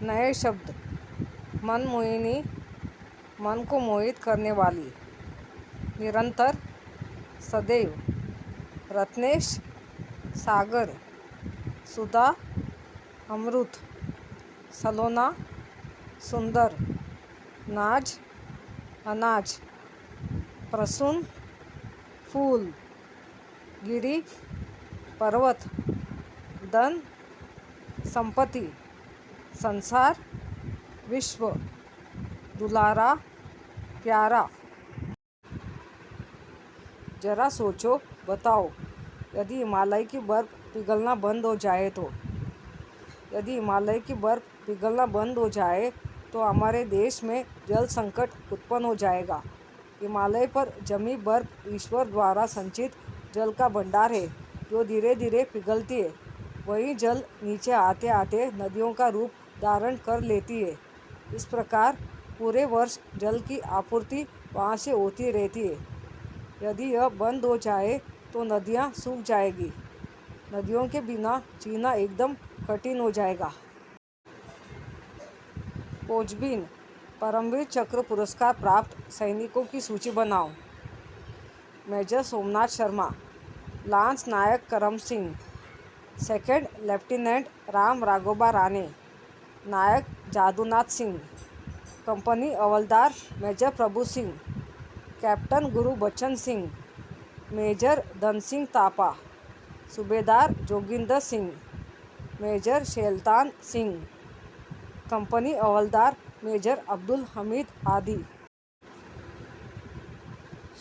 नए शब्द, मनमोहिनी, मन को मोहित करने वाली, निरंतर, सदैव, रत्नेश, सागर, सुधा, अमृत, सलोना, सुंदर, नाज, अनाज, प्रसून, फूल, गिरी, पर्वत, धन, संपत्ति, संसार, विश्व, दुलारा, प्यारा। जरा सोचो, बताओ, यदि हिमालय की बर्फ पिघलना बंद हो जाए तो? यदि हिमालय की बर्फ पिघलना बंद हो जाए तो हमारे देश में जल संकट उत्पन्न हो जाएगा। हिमालय पर जमी बर्फ ईश्वर द्वारा संचित जल का भंडार है जो धीरे धीरे पिघलती है। वही जल नीचे आते आते नदियों का रूप धारण कर लेती है। इस प्रकार पूरे वर्ष जल की आपूर्ति वहाँ से होती रहती है। यदि यह बंद हो जाए तो नदियाँ सूख जाएगी। नदियों के बिना जीना एकदम कठिन हो जाएगा। खोजबीन, परमवीर चक्र पुरस्कार प्राप्त सैनिकों की सूची बनाओ। मेजर सोमनाथ शर्मा, लांस नायक करम सिंह, सेकंड लेफ्टिनेंट राम राघोबा राणे, नायक जादूनाथ सिंह, कंपनी हवलदार मेजर प्रभु सिंह, कैप्टन गुरु बच्चन सिंह, मेजर धन सिंह तापा, सूबेदार जोगिंदर सिंह, मेजर शेलतान सिंह, कंपनी हवलदार मेजर अब्दुल हमीद आदि।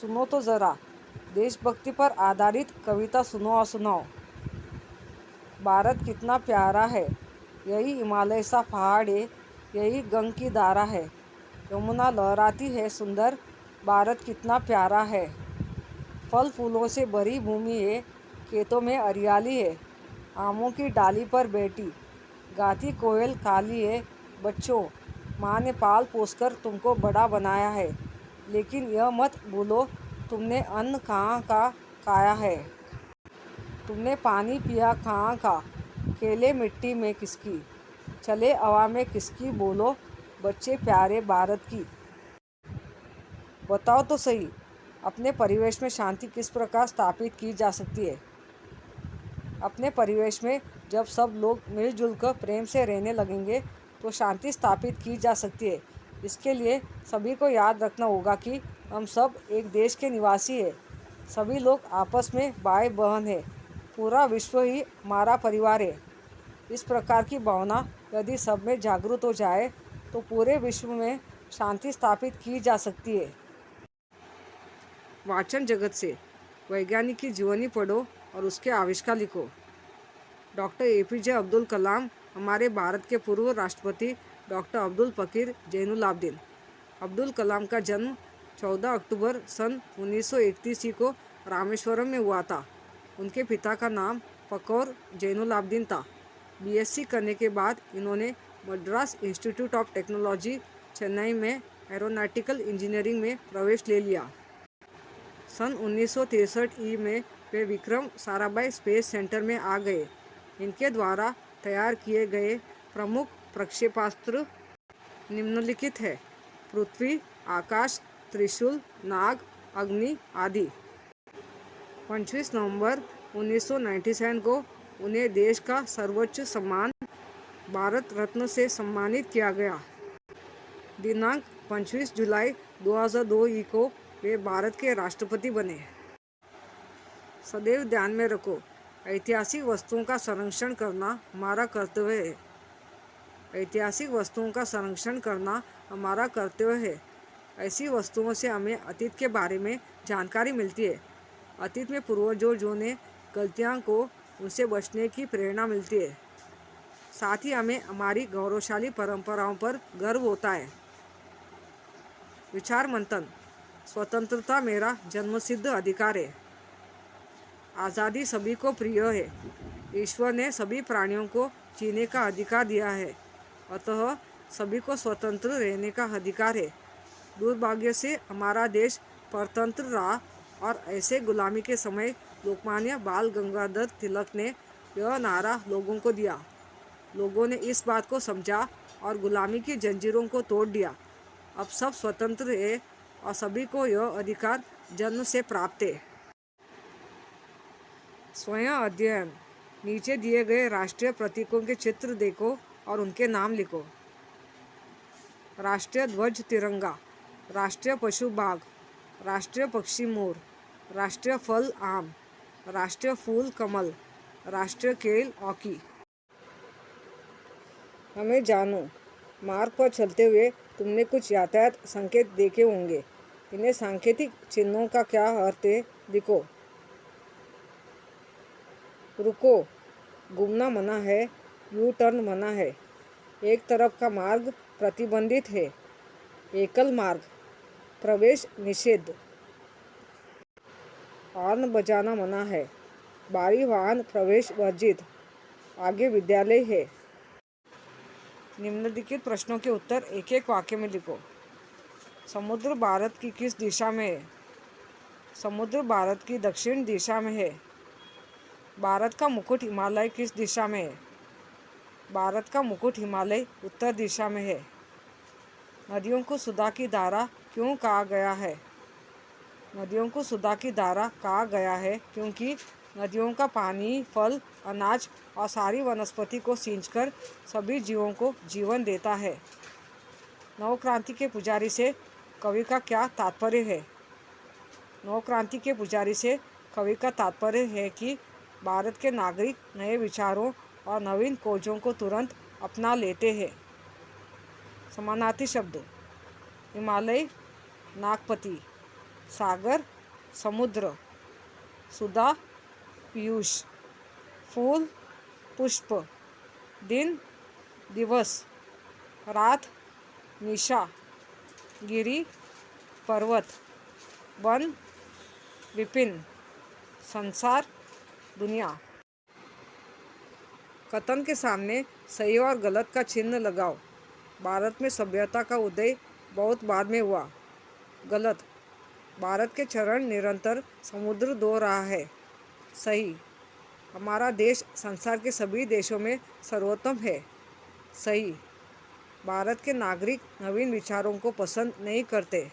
सुनो तो ज़रा, देशभक्ति पर आधारित कविता सुनाओ। भारत कितना प्यारा है, यही हिमालय सा पहाड़ है, यही गंग की धारा है, यमुना लहराती है सुंदर, भारत कितना प्यारा है। फल फूलों से भरी भूमि है, खेतों में हरियाली है, आमों की डाली पर बैठी गाती कोयल काली है। बच्चों, माँ ने पाल पोसकर तुमको बड़ा बनाया है, लेकिन यह मत भूलो तुमने अन्न कहाँ का खाया है, तुमने पानी पिया कहाँ का, केले मिट्टी में किसकी, चले हवा में किसकी, बोलो बच्चे प्यारे भारत की। बताओ तो सही, अपने परिवेश में शांति किस प्रकार स्थापित की जा सकती है? अपने परिवेश में जब सब लोग मिलजुल कर प्रेम से रहने लगेंगे तो शांति स्थापित की जा सकती है। इसके लिए सभी को याद रखना होगा कि हम सब एक देश के निवासी हैं। सभी लोग आपस में भाई बहन हैं। पूरा विश्व ही हमारा परिवार है। इस प्रकार की भावना यदि सब में जागृत हो जाए तो पूरे विश्व में शांति स्थापित की जा सकती है। वाचन जगत से वैज्ञानिक की जीवनी पढ़ो और उसके आविष्कार लिखो। डॉक्टर APJ अब्दुल कलाम हमारे भारत के पूर्व राष्ट्रपति डॉक्टर अब्दुल फकीर जैनुलाब्दीन अब्दुल कलाम का जन्म 14 अक्टूबर सन 1931 को रामेश्वरम में हुआ था। उनके पिता का नाम फखर जैनुलाब्दीन था। BSc करने के बाद इन्होंने Madras institute of technology Chennai में एरोनॉटिकल इंजीनियरिंग में प्रवेश ले लिया। सन 1963 ई में वे विक्रम साराभाई स्पेस सेंटर में आ गए। इनके द्वारा तैयार किए गए प्रमुख प्रक्षेपास्त्र निम्नलिखित है: पृथ्वी, आकाश, त्रिशूल, नाग, अग्नि आदि। 25 नवंबर 1997 को उन्हें देश का सर्वोच्च सम्मान भारत रत्न से सम्मानित किया गया। दिनांक 25 जुलाई 2002 ई को वे भारत के राष्ट्रपति बने। सदैव ध्यान में रखो, ऐतिहासिक वस्तुओं का संरक्षण करना हमारा कर्तव्य है। ऐतिहासिक वस्तुओं का संरक्षण करना हमारा कर्तव्य है। ऐसी वस्तुओं से हमें अतीत के बारे में जानकारी मिलती है। अतीत में पूर्वजों ने गलतियां को उनसे बचने की प्रेरणा मिलती है। साथ ही हमें हमारी गौरवशाली परंपराओं पर गर्व होता है। विचार मंथन। स्वतंत्रता मेरा जन्मसिद्ध अधिकार है। आज़ादी सभी को प्रिय है। ईश्वर ने सभी प्राणियों को जीने का अधिकार दिया है, अतः सभी को स्वतंत्र रहने का अधिकार है। दुर्भाग्य से हमारा देश परतंत्र रहा और ऐसे गुलामी के समय लोकमान्य बाल गंगाधर तिलक ने यह नारा लोगों को दिया। लोगों ने इस बात को समझा और गुलामी की जंजीरों को तोड़ दिया। अब सब स्वतंत्र है और सभी को यह अधिकार जन्म से प्राप्त है। स्वयं अध्ययन। नीचे दिए गए राष्ट्रीय प्रतीकों के चित्र देखो और उनके नाम लिखो। राष्ट्रीय ध्वज तिरंगा, राष्ट्रीय पशु बाघ, राष्ट्रीय पक्षी मोर, राष्ट्रीय फल आम, राष्ट्रीय फूल कमल, राष्ट्रीय खेल हॉकी। हमें जानो। मार्ग पर चलते हुए तुमने कुछ यातायात संकेत देखे होंगे। इन्हें सांकेतिक चिन्हों का क्या अर्थ है, लिखो। रुको, घूमना मना है, यू टर्न मना है। एक तरफ का मार्ग प्रतिबंधित है। एकल मार्ग, प्रवेश निषेध। हॉर्न बजाना मना है। भारी वाहन प्रवेश वर्जित। आगे विद्यालय है। निम्नलिखित प्रश्नों के उत्तर एक एक वाक्य में लिखो। समुद्र भारत की किस दिशा में है? समुद्र भारत की दक्षिण दिशा में है। भारत का मुकुट हिमालय किस दिशा में है? भारत का मुकुट हिमालय उत्तर दिशा में है। नदियों को सुधा की धारा क्यों कहा गया है? नदियों को सुधा की धारा कहा गया है क्योंकि नदियों का पानी फल, अनाज और सारी वनस्पति को सींचकर सभी जीवों को जीवन देता है। नवक्रांति के पुजारी से कवि का क्या तात्पर्य है? नवक्रांति के पुजारी से कवि का तात्पर्य है कि भारत के नागरिक नए विचारों और नवीन खोजों को तुरंत अपना लेते हैं। समानार्थी शब्द। हिमालय, नागपति। सागर, समुद्र। सुधा, पीयूष। फूल, पुष्प। दिन, दिवस। रात, निशा। गिरी, पर्वत। वन, विपिन। संसार, दुनिया। कथन के सामने सही और गलत का चिन्ह लगाओ। भारत में सभ्यता का उदय बहुत बाद में हुआ। गलत। भारत के चरण निरंतर समुद्र धो रहा है। सही। हमारा देश संसार के सभी देशों में सर्वोत्तम है। सही। भारत के नागरिक नवीन विचारों को पसंद नहीं करते।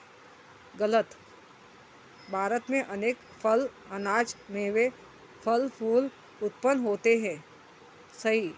गलत। भारत में अनेक फल, अनाज, मेवे, फल फूल उत्पन्न होते हैं। सही।